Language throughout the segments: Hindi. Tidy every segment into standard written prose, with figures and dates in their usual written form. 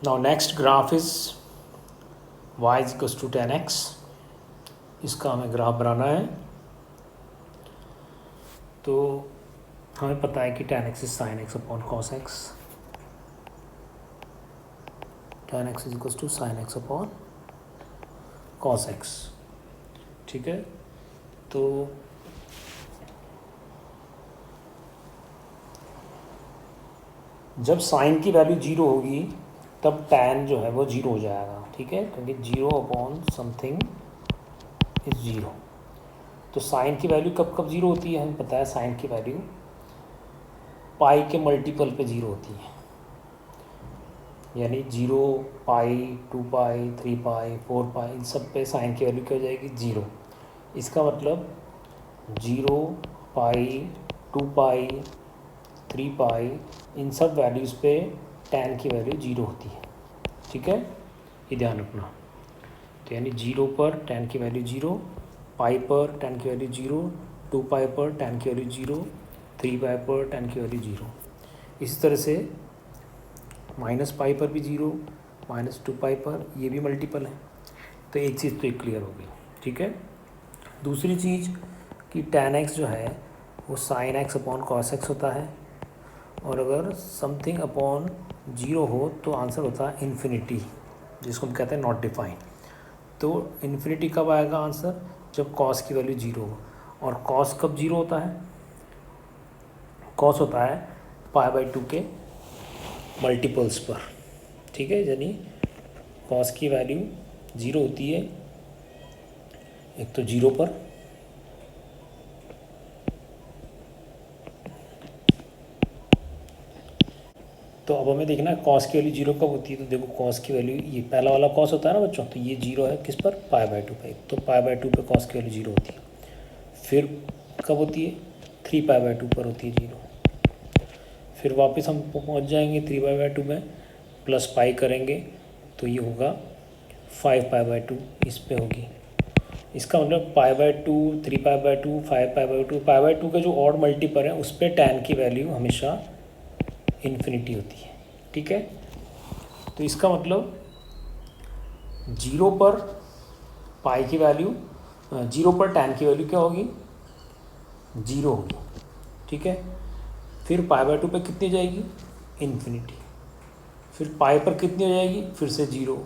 Now next graph is y is equal to 10x। इसका हमें ग्राफ बनाना है। तो हमें पता है कि 10x is sine x upon cos x. 10x is equal to sine x upon cos x. ठीक है, तो जब साइन की वैल्यू जीरो होगी तब tan जो है वो जीरो हो जाएगा। ठीक है, क्योंकि zero upon something is zero. तो साइन की वैल्यू कब कब जीरो होती है, हमें पता है साइन की वैल्यू पाई के मल्टीपल पे जीरो होती है। यानी 0, पाई, 2 पाई, 3 पाई, 4 पाई, इन सब पे साइन की वैल्यू क्या हो जाएगी, जीरो। इसका मतलब 0, पाई, 2 पाई, 3 पाई, इन सब वैल्यूज़ पे tan की वैल्यू जीरो होती है। ठीक है, ये ध्यान रखना। तो यानी 0 पर tan की वैल्यू जीरो, पाई पर tan की वैल्यू जीरो, 2 पाई पर tan की वैल्यू जीरो, 3 पाई पर tan की वैल्यू जीरो। इसी तरह से माइनस पाई पर भी जीरो, -2 पाई पर, ये भी मल्टीपल है। तो एक चीज़ तो एक क्लियर हो गई। ठीक है, दूसरी चीज़ कि tan x जो है वो sin x upon cos x होता है, और अगर समथिंग अपॉन जीरो हो तो आंसर होता है इन्फिनिटी, जिसको हम कहते हैं नॉट डिफाइन। तो इन्फिनिटी कब आएगा आंसर, जब cos की वैल्यू जीरो हो। और cos कब जीरो होता है, cos होता है π/2 के मल्टीपल्स पर। ठीक है, यानी cos की वैल्यू जीरो होती है एक तो जीरो पर, तो अब हमें देखना है cos की वैल्यू जीरो कब होती है। तो देखो cos की वैल्यू, ये पहला वाला cos होता है ना बच्चों, तो ये जीरो है किस पर, π/2 पे। तो π/2 पे cos की वैल्यू जीरो होती है। फिर कब होती है, 3π/2 पर होती है जीरो। फिर वापस हम पहुंच जाएंगे 3π/2 में, प्लस पाई करेंगे तो ये होगा 5π/2, इस पे होगी। इसका मतलब π/2, 3π/2, 5π/2, π/2 का जो ऑड मल्टीपल है उस पर tan की वैल्यू हमेशा इन्फिनिटी होती है। ठीक है, तो इसका मतलब जीरो पर पाई की वैल्यू, जीरो पर tan की वैल्यू क्या होगी, जीरो होगी। ठीक है, फिर π/2 पे कितनी जाएगी, इन्फिनिटी। फिर पाई पर कितनी हो जाएगी, फिर से जीरो।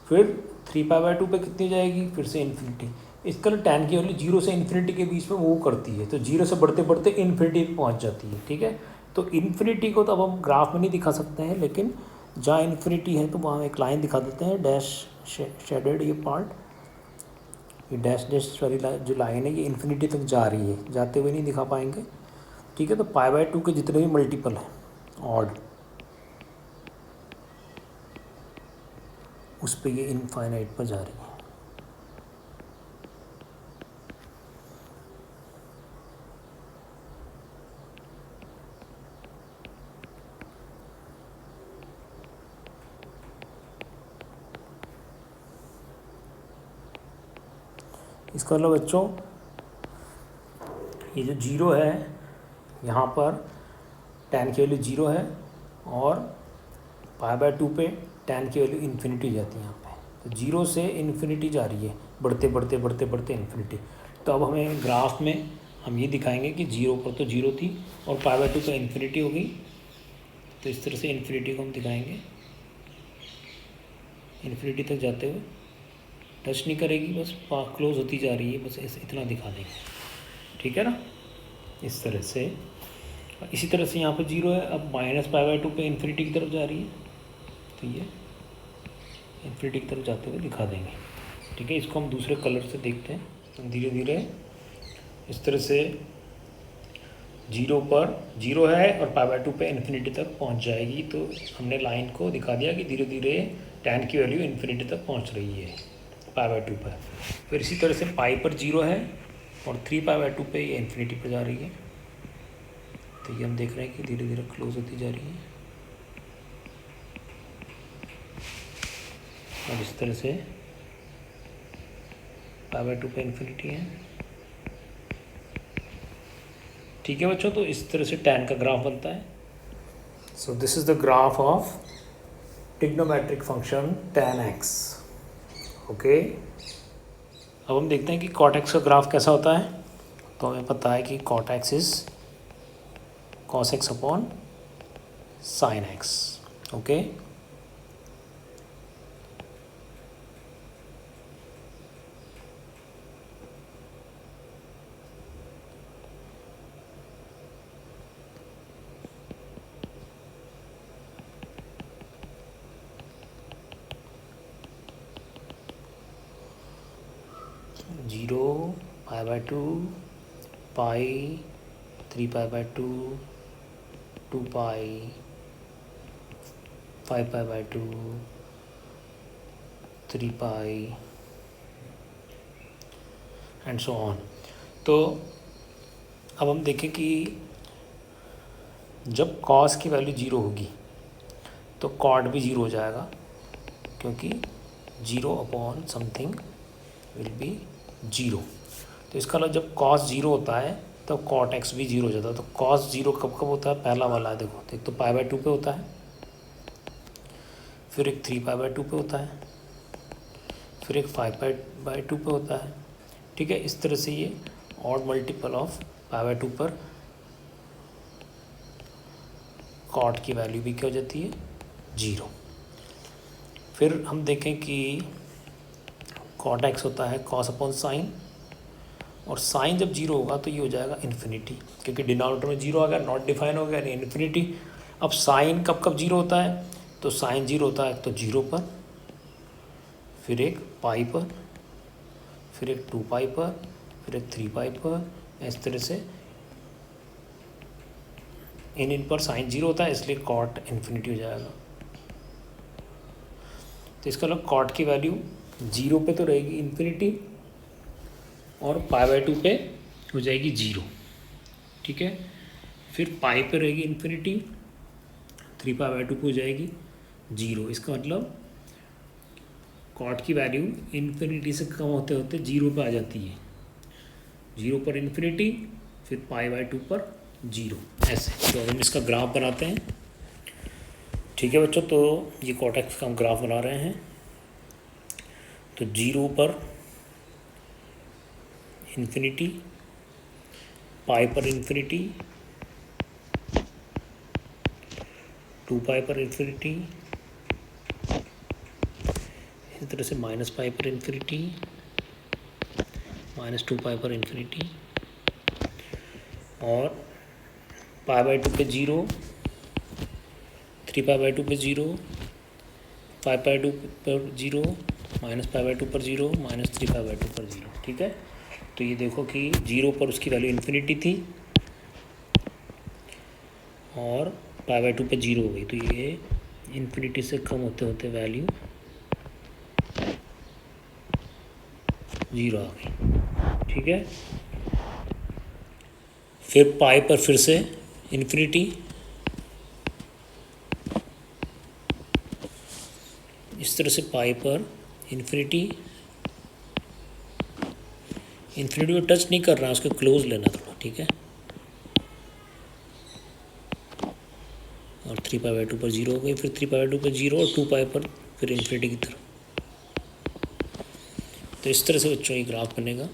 फिर 3π/2 पे कितनी जाएगी, फिर से इन्फिनिटी। इसका tan की वैल्यू जीरो से इन्फिनिटी के बीच में मूव करती है, तो जीरो से बढ़ते बढ़ते इन्फिनिटी पहुंच जाती है। ठीक है, तो इन्फिनिटी को तो अब हम ग्राफ में नहीं दिखा सकते हैं, लेकिन जहाँ इन्फिनिटी है तो वहाँ एक लाइन दिखा देते हैं, डैश शेडेड ये पार्ट, ये डैश डैश वाली जो लाइन है ये इन्फिनिटी तक जा रही है, जाते हुए नहीं दिखा पाएंगे। ठीक है, तो π/2 के जितने भी मल्टीपल हैं ऑड, उस पर ये इनफाइनाइट पर जा रही है। इसका मतलब बच्चों ये जो जीरो है यहाँ पर tan की वैल्यू जीरो है, और π/2 पे tan की वैल्यू इन्फिनिटी जाती है यहाँ पे। तो जीरो से इन्फिनिटी जा रही है, बढ़ते बढ़ते बढ़ते बढ़ते इन्फिनिटी। तो अब हमें ग्राफ में हम ये दिखाएंगे कि जीरो पर तो जीरो थी और π/2 पे इन्फिनिटी हो गई। तो इस तरह से इन्फिनिटी को हम दिखाएंगे, इन्फिनिटी तक जाते हुए, टच नहीं करेगी, बस क्लोज होती जा रही है, बस ऐसे इतना दिखा देंगे। ठीक है ना, इस तरह से। इसी तरह से यहाँ पर जीरो है, अब -π/2 पे इन्फिनिटी की तरफ जा रही है, तो ये इन्फिनिटी की तरफ जाते हुए दिखा देंगे। ठीक है, इसको हम दूसरे कलर से देखते हैं, तो धीरे धीरे इस तरह से जीरो पर जीरो है और π/2 पे इन्फिनिटी तक पहुँच जाएगी। तो हमने लाइन को दिखा दिया कि धीरे धीरे tan की वैल्यू इन्फिनिटी तक पहुँच रही है π/2 पर। फिर इसी तरह से पाई पर जीरो है और 3π/2 पे ये इन्फिनिटी पर जा रही है। तो ये हम देख रहे हैं कि धीरे धीरे क्लोज होती जा रही है, और इस तरह से π/2 पे इन्फिनिटी है। ठीक है बच्चों, तो इस तरह से tan का ग्राफ बनता है। So this is the graph of trigonometric function tan x। Okay, अब हम देखते हैं कि cot x का ग्राफ कैसा होता है। तो हमें पता है कि cot x is cos x upon sin x। Okay, zero, pi by two, pi, 3 pi by two, 2 pi, 5 pi by two, 3 pi and so on. तो अब हम देखें कि जब कॉस की वैल्यू जीरो होगी तो कॉट भी जीरो हो जाएगा, क्योंकि zero upon something will be zero. तो इसका मतलब जब कॉस जीरो होता है तब कॉट एक्स भी जीरो हो जाता है। तो कॉस जीरो कब कब होता है? पहला वाला है, देखो, एक तो पाई बाय टू पे होता है, फिर एक 3 पाई बाय टू पे होता है, फिर एक 5 पाई बाय टू पे होता है। ठीक है, इस तरह से ये odd multiple of pi by two पर कॉट की वैल्यू भी क्या हो जाती है? जीरो। फिर हम देखें कि कॉट एक्स होता है कॉस अपॉन साइन, और साइन जब जीरो होगा तो ये हो जाएगा इन्फिनिटी, क्योंकि डिनोमिनेटर में जीरो आ गया, नॉट डिफाइन हो गया, यानी इन्फिनिटी। अब साइन कब कब जीरो होता है? तो साइन जीरो होता है तो जीरो पर, फिर एक पाई पर, फिर एक 2 पाई पर, फिर एक 3 पाई पर। इस तरह से इन पर साइन जीरो होता है, इसलिए कॉट इन्फिनिटी हो जाएगा। तो इसका मतलब कॉट की वैल्यू जीरो पे तो रहेगी इन्फिनिटी, और पाई बाय टू पे हो जाएगी जीरो। ठीक है, फिर पाई पे रहेगी इन्फिनिटी, 3 पाई बाय टू पे हो जाएगी जीरो। इसका मतलब कॉट की वैल्यू इन्फिनिटी से कम होते होते जीरो पे आ जाती है। जीरो पर इन्फिनिटी, फिर पाई बाय टू पर जीरो, ऐसे। तो हम इसका ग्राफ बनाते हैं। ठीक है बच्चों, तो ये कॉट एक्स का हम ग्राफ बना रहे हैं। तो जीरो पर इन्फिनिटी, पाई पर इन्फिनिटी, 2 पाई पर इन्फिनिटी, इसी तरह से -पाई पर इन्फिनिटी, -2 पाई पर इन्फिनिटी, और पाई बाय टू पे जीरो, 3 पाई बाय टू पे जीरो, 5 पाई पर जीरो, -पाई बाय टू पर जीरो, -3 पाई बाय टू पर जीरो। ठीक है, तो ये देखो कि जीरो पर उसकी वैल्यू इन्फिनिटी थी और पाई बाय टू पे जीरो हो गई, तो ये इन्फिनिटी से कम होते होते वैल्यू जीरो आ गई। ठीक है, फिर पाई पर फिर से इन्फिनिटी, इस तरह से पाई पर इन्फिनिटी, इन्फिनिटी को टच नहीं कर रहा, उसको क्लोज लेना थोड़ा। ठीक है, और 3 पाई बाय टू पर जीरो हो गई, फिर 3 पाई बाय टू पर जीरो, और 2 पाई पर फिर इन्फिनिटी की तरफ। तो इस तरह से बच्चों ये ग्राफ बनेगा।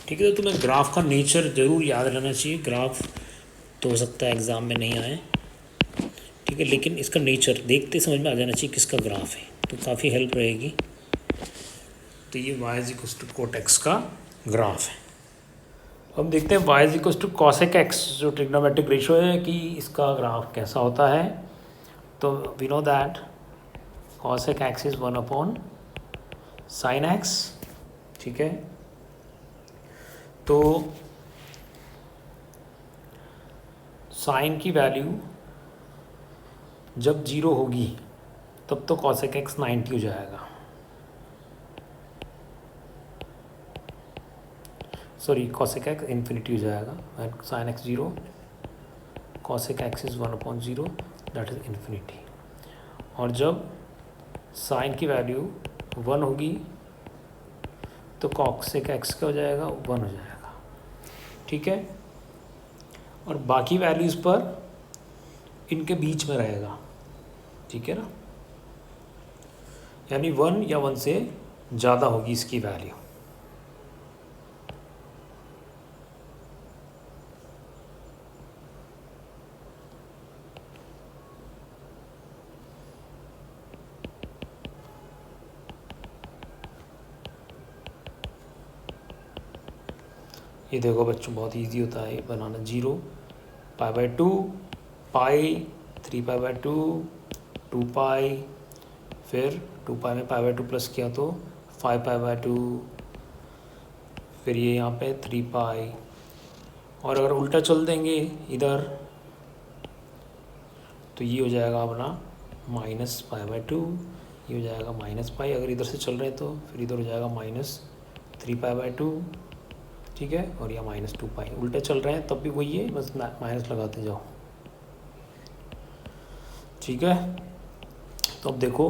ठीक है, तो तुम्हें ग्राफ का नेचर ज़रूर याद रहना चाहिए। ग्राफ तो हो सकता है एग्ज़ाम में नहीं आए, ठीक है, लेकिन इसका नेचर देखते समझ में आ जाना चाहिए किसका ग्राफ है, तो काफ़ी हेल्प रहेगी। तो ये y is equals to cot x का ग्राफ है। हम देखते हैं y is equals to cosec x, जो ट्रिग्नोमेट्रिक रेशो है, कि इसका ग्राफ कैसा होता है। तो we know that cosec x is 1/sin x। ठीक है, तो साइन की वैल्यू जब जीरो होगी तब तो कॉसेक एक्स 90 हो जाएगा, सॉरी कॉसेक एक्स इन्फिनिटी हो जाएगा, sine x zero, cosec x is 1/0, that is infinity. और जब साइन की वैल्यू 1 होगी तो कॉसेक एक्स का हो जाएगा 1 हो जाएगा, ठीक है। और बाकी वैल्यूज़ पर इनके बीच में रहेगा, ठीक है ना, यानी 1 या 1 से ज़्यादा होगी इसकी वैल्यू। ये देखो बच्चों, बहुत इजी होता है बनाना। 0 π/2, पाई, 3π/2, 2π, फिर 2π में π/2 प्लस किया तो 5π/2, फिर ये यहाँ पे 3π। और अगर उल्टा चल देंगे इधर तो ये हो जाएगा अपना -π/2, ये हो जाएगा -π। अगर इधर से चल रहे हैं तो फिर इधर हो जाएगा -3π/2, ठीक है। और या -2π, उल्टे चल रहे हैं तब भी वही है, बस माइनस लगाते जाओ, ठीक है। तो अब देखो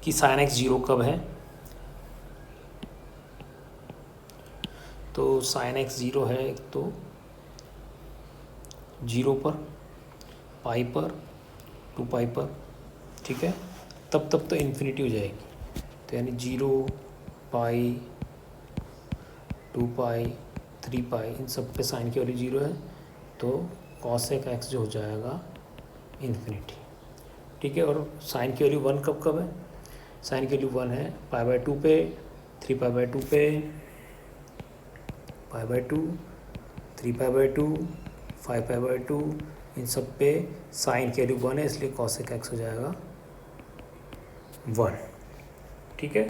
कि sin x 0 कब है। तो sin x 0 है एक तो 0 पर, पाई पर, 2π पर, ठीक है। तब तो इन्फिनिटी हो जाएगी, तो यानी 0, पाई, 2π, 3π, इन सब पे साइन की वैल्यू 0 है, तो cosec x जो हो जाएगा इन्फिनिटी, ठीक है। और साइन की वैल्यू 1 कब है, साइन की वैल्यू 1 है π/2 पे, 3π/2 पे, π/2, 3π/2, 5π/2, इन सब पे साइन की वैल्यू 1 है, इसलिए cosec x हो जाएगा 1, ठीक है।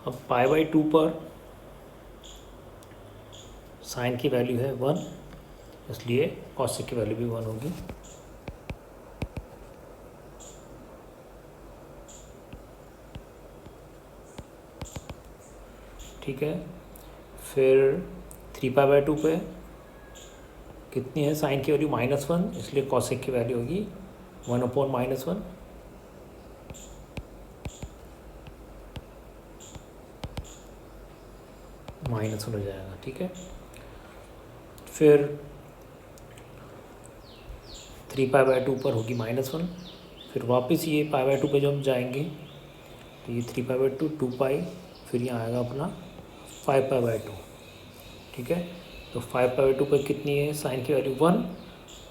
अब π/2 पर साइन की वैल्यू है 1, इसलिए कॉसेक की वैल्यू भी 1 होगी, ठीक है। फिर 3π/2 पे कितनी है साइन की वैल्यू -1, इसलिए कॉसेक की वैल्यू होगी 1/-1, -1 हो जाएगा, ठीक है। फिर 3π/2 पर होगी -1, फिर वापस ये π/2 पे जब हम जाएंगे तो ये 3π/2, 2π, फिर यहाँ आएगा अपना 5π/2, ठीक है। तो 5π/2 पर कितनी है साइन की वैल्यू 1,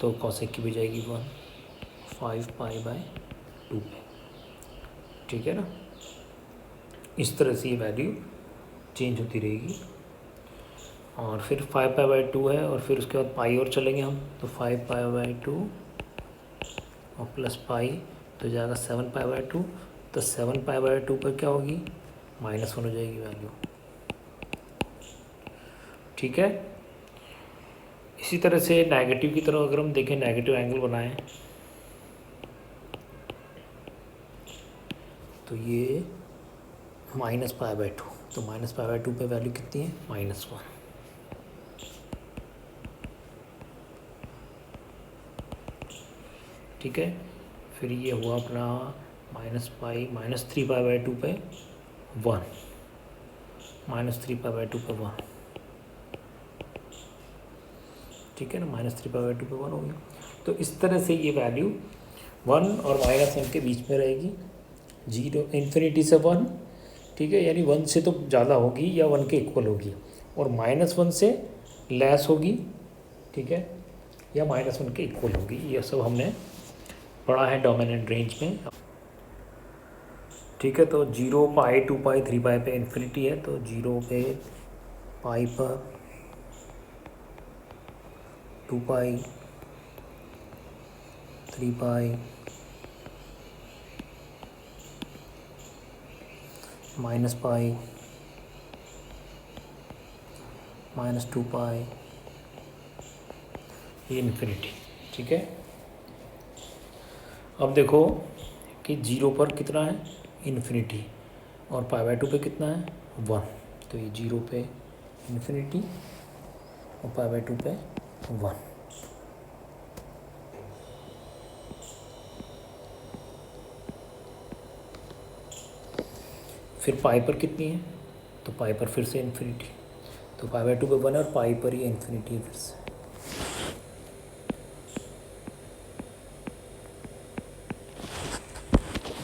तो कॉसेक की भी जाएगी 1, 5π/2 पे, ठीक है ना। इस तरह से ये वैल्यू चेंज होती रहेगी। और फिर 5π/2 है, और फिर उसके बाद पाई और चलेंगे हम, तो 5π/2 और प्लस पाई तो जाएगा 7π/2, तो 7π/2 पर क्या होगी -1 हो जाएगी वैल्यू, ठीक है। इसी तरह से नेगेटिव की तरफ अगर हम देखें, नेगेटिव एंगल बनाएं तो ये -π/2, तो -π/2 पे वैल्यू कितनी है -1, ठीक है। फिर ये हुआ अपना -3π/2 पे 1, -3π/2 पे 1, ठीक है ना, -3π/2 पे 1 होगी। तो इस तरह से ये वैल्यू 1 और -1 के बीच में रहेगी, 0 इन्फिनिटी से 1, ठीक है, यानी 1 से तो ज़्यादा होगी या 1 के इक्वल होगी, और -1 से लेस होगी, ठीक है, या -1 के इक्वल होगी। ये सब हमने पढ़ा है डोमिनेंट रेंज में, ठीक है। तो 0, पाई, 2π, 3π पे इन्फिनिटी है, तो 0 पे, पाई पर, 2π, 3π, -π, -2π, ये इन्फिनिटी, ठीक है। अब देखो कि 0 पर कितना है इन्फिनिटी, और π/2 पे कितना है 1, तो ये 0 पे इन्फिनिटी और पाई बाई टू पे 1। फिर पाई पर कितनी है, तो पाई पर फिर से इन्फिनिटी, तो पाई बाई टू पे 1 है और पाई पर ही इन्फिनिटी है फिर से।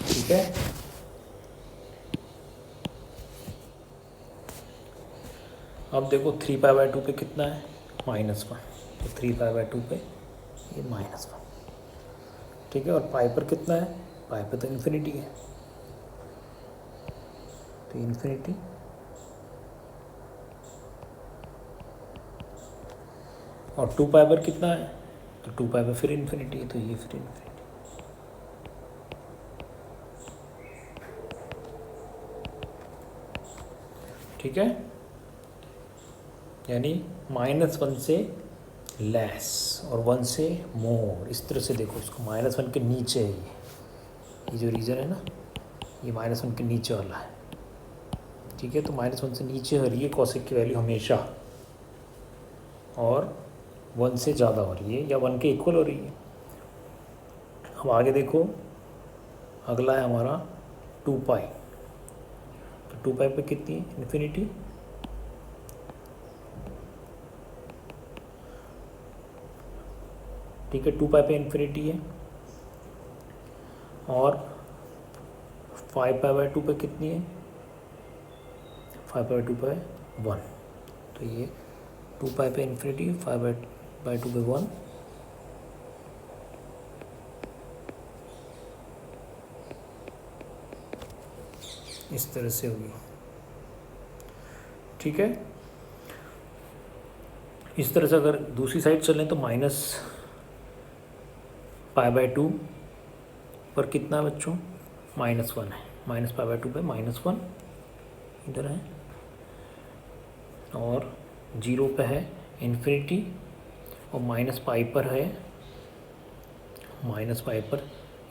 ठीक है, अब देखो 3 पाई बाई टू पे कितना है, -1, तो 3 पाई बाई टू पे ये -1। ठीक है, और पाई पर कितना है, पाई पर तो इन्फिनिटी है, तो इन्फिनिटी, और 2 पाई पर कितना है, तो 2 पाई पर फिर इन्फिनिटी है, तो ये फिर इन्फिनिटी। ठीक है, यानी -1 से लेस और 1 से मोर, इस तरह से देखो उसको। -1 के नीचे है ये जो रीजन है ना, ये -1 के नीचे वाला है। ठीक है, तो -1 से नीचे हो रही है कॉसेक की वैल्यू हमेशा, और 1 से ज़्यादा हो रही है या 1 के इक्वल हो रही है। अब आगे देखो, अगला है हमारा 2 पाई, तो 2 पाई पे कितनी है, इन्फिनिटी। ठीक है, 2 पाई पे इन्फिनिटी है, और 5 पाई बाई टू पे कितनी है, 5 पाई बाई टू पे 1, तो ये 2 पाई पे इन्फिनिटी, 5 बाई टू पे 1। इस तरह से होगी। ठीक है, इस तरह से अगर दूसरी साइड चलें तो -पाई/2 पर कितना है बच्चों, -1 है, -पाई/2 पे -1 इधर है, और 0 पे है इन्फिनिटी, और -पाई पर है, -पाई पर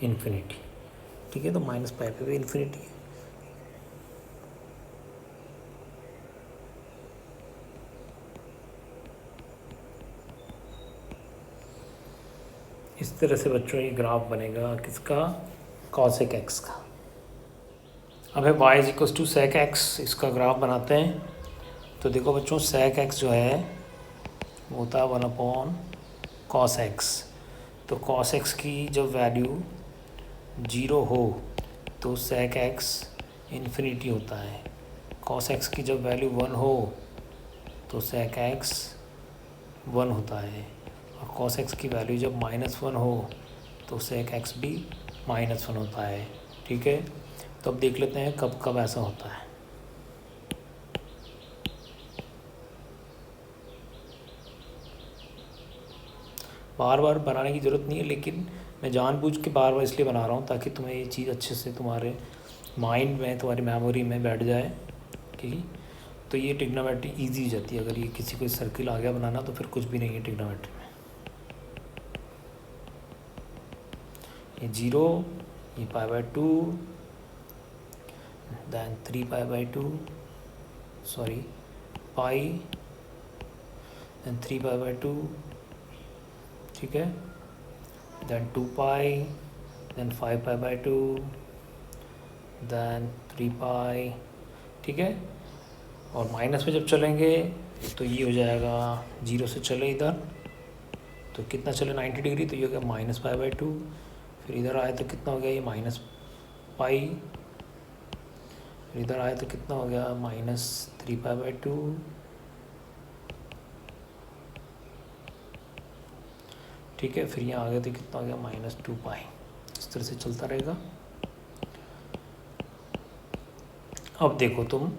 इन्फिनिटी। ठीक है, तो -पाई पे भी इन्फिनिटी है। इस तरह से बच्चों ये ग्राफ बनेगा किसका, कॉसेक एक्स का। अब है y = sec x, इसका ग्राफ बनाते हैं। तो देखो बच्चों, sec x जो है वो होता है 1/cos x। तो cos x की जब वैल्यू 0 हो तो sec x इन्फिनिटी होता है। cos x की जब वैल्यू 1 हो तो sec x 1 होता है, और cos x की वैल्यू जब -1 हो तो sec x भी -1 होता है। ठीक है, तो अब देख लेते हैं कब कब ऐसा होता है। बार बार बनाने की ज़रूरत नहीं है, लेकिन मैं जानबूझ के बार बार इसलिए बना रहा हूँ ताकि तुम्हें ये चीज़ अच्छे से तुम्हारे माइंड में, तुम्हारी मेमोरी में बैठ जाए कि तो ये ट्रिग्नोमेट्री ईजी हो जाती है। अगर ये किसी को सर्किल आ गया बनाना तो फिर कुछ भी नहीं है ट्रिग्नोमेट्री में। ये 0, ये पाई/2, then 3 पाई/2, सॉरी पाई, then 3 पाई/2, ठीक है, then 2 पाई, then 5 पाई/2, then 3 पाई। ठीक है, और माइनस में जब चलेंगे तो ये हो जाएगा, 0 से चले इधर तो कितना चले 90 डिग्री, तो ये हो गया -पाई/2। फिर इधर आए तो कितना हो गया, ये -पाई, फिर इधर आए तो कितना हो गया, -3 पाई/2। ठीक है, फिर यहाँ आ गया तो कितना हो गया, -2 पाई। इस तरह से चलता रहेगा। अब देखो तुम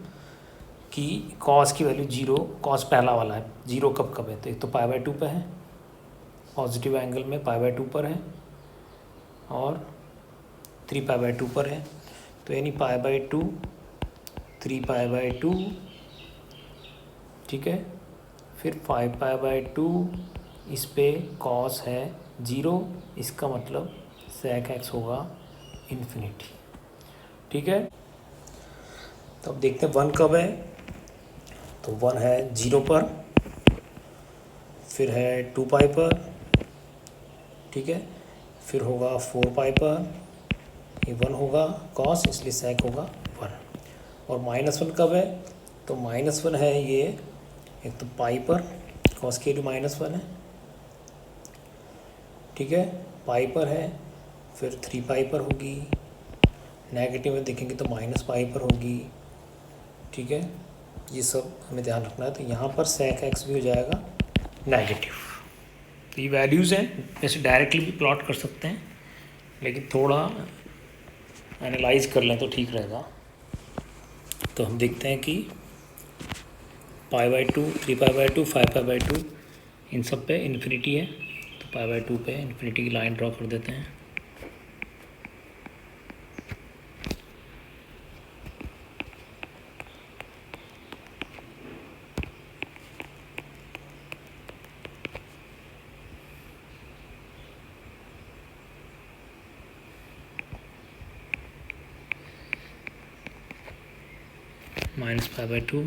कि कॉस की वैल्यू 0, कॉस पहला वाला है, 0 कब कब है, तो एक तो पाई/2 पे है, पॉजिटिव एंगल में पाई/2 पर है, और 3 पाई/2 पर है। तो यानी पाई/2, 3 पाई/2, ठीक है, फिर 5 पाई/2, इस पे कॉस है 0, इसका मतलब sec x होगा इन्फिनिटी। ठीक है, तो अब देखते हैं 1 कब है, तो 1 है 0 पर, फिर है 2 पाई पर, ठीक है, फिर होगा 4 पाई पर, ये 1 होगा कॉस, इसलिए sec होगा 1। और -1 कब है, तो -1 है ये एक तो पाई पर, कॉस की वैल्यू -1 है, ठीक है, पाई पर है, फिर 3 पाई पर होगी, नेगेटिव में देखेंगे तो -पाई पर होगी, ठीक है, ये सब हमें ध्यान रखना है। तो यहाँ पर sec x भी हो जाएगा नेगेटिव। तो ये वैल्यूज़ हैं, वैसे डायरेक्टली भी प्लॉट कर सकते हैं, लेकिन थोड़ा एनालाइज कर लें तो ठीक रहेगा। तो हम देखते हैं कि π/2, 3π/2, 5π/2 इन सब पे इन्फिनिटी है, तो π/2 पे इन्फिनिटी की लाइन ड्रॉ कर देते हैं। -π/2,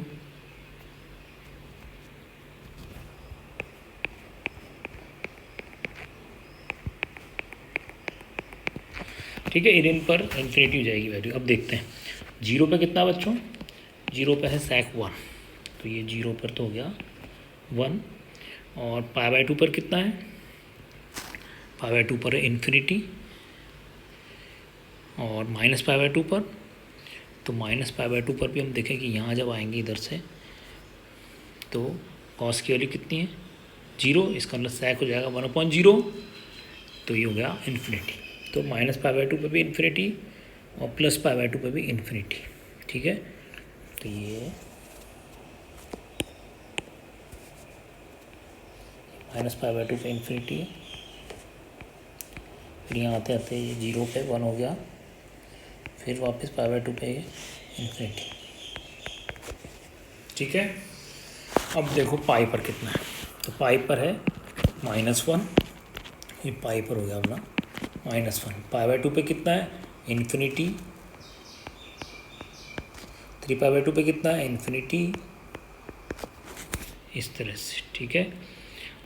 ठीक है, इन पर इन्फिनिटी हो जाएगी वैल्यू। अब देखते हैं 0 पे कितना बच्चों, 0 पे है sec 1, तो ये 0 पर तो हो गया 1। और π/2 पर कितना है, π/2 पर है इन्फिनिटी, और -π/2 पर, तो -π/2 पर भी हम देखें कि यहाँ जब आएंगे इधर से तो कॉस की वैल्यू कितनी है 0, इसका मतलब sec हो जाएगा 1/0, तो ये हो गया इन्फिनिटी। तो -π/2 पे भी इन्फिनिटी और +π/2 पे भी इन्फिनिटी, ठीक है। तो ये -π/2 पे इन्फिनिटी है, फिर यहाँ आते आते ये 0 पे 1 हो गया, फिर वापस π/2 पे ये इन्फिनिटी, ठीक है। अब देखो पाई पर कितना है, तो पाई पर है -1, ये पाई पर हो गया अपना -1। π/2 पे कितना है इन्फिनिटी, 3π/2 पे कितना है इन्फिनिटी, इस तरह से, ठीक है।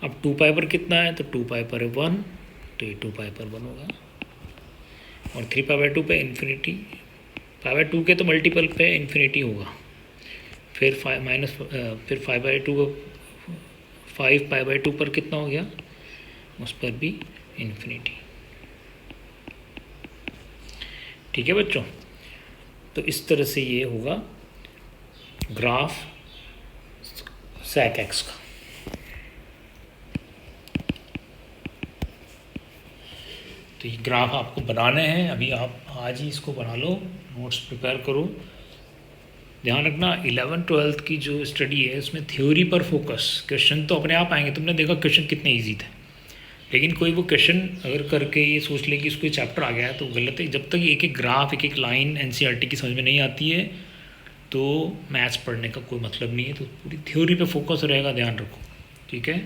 अब 2 पाई पर कितना है, तो 2 पाई पर है 1, तो ये 2 पाई पर 1 होगा। और 3π/2 पे इन्फिनिटी, π/2 के तो मल्टीपल पे इन्फिनिटी होगा, फिर फिर 5π/2 पर कितना हो गया, उस पर भी इन्फिनिटी, ठीक है बच्चों। तो इस तरह से ये होगा ग्राफ sec x का। तो ये ग्राफ आपको बनाने हैं, अभी आप आज ही इसको बना लो, नोट्स प्रिपेयर करो। ध्यान रखना 11th-12th की जो स्टडी है उसमें थ्योरी पर फोकस, क्वेश्चन तो अपने आप आएंगे, तुमने देखा क्वेश्चन कितने इजी थे, लेकिन कोई वो क्वेश्चन अगर करके ये सोच ले कि उसको चैप्टर आ गया है तो गलत है। जब तक एक एक ग्राफ, एक एक लाइन एनसीईआरटी की समझ में नहीं आती है तो मैथ्स पढ़ने का कोई मतलब नहीं है। तो पूरी थ्योरी पे फोकस रहेगा, ध्यान रखो, ठीक है।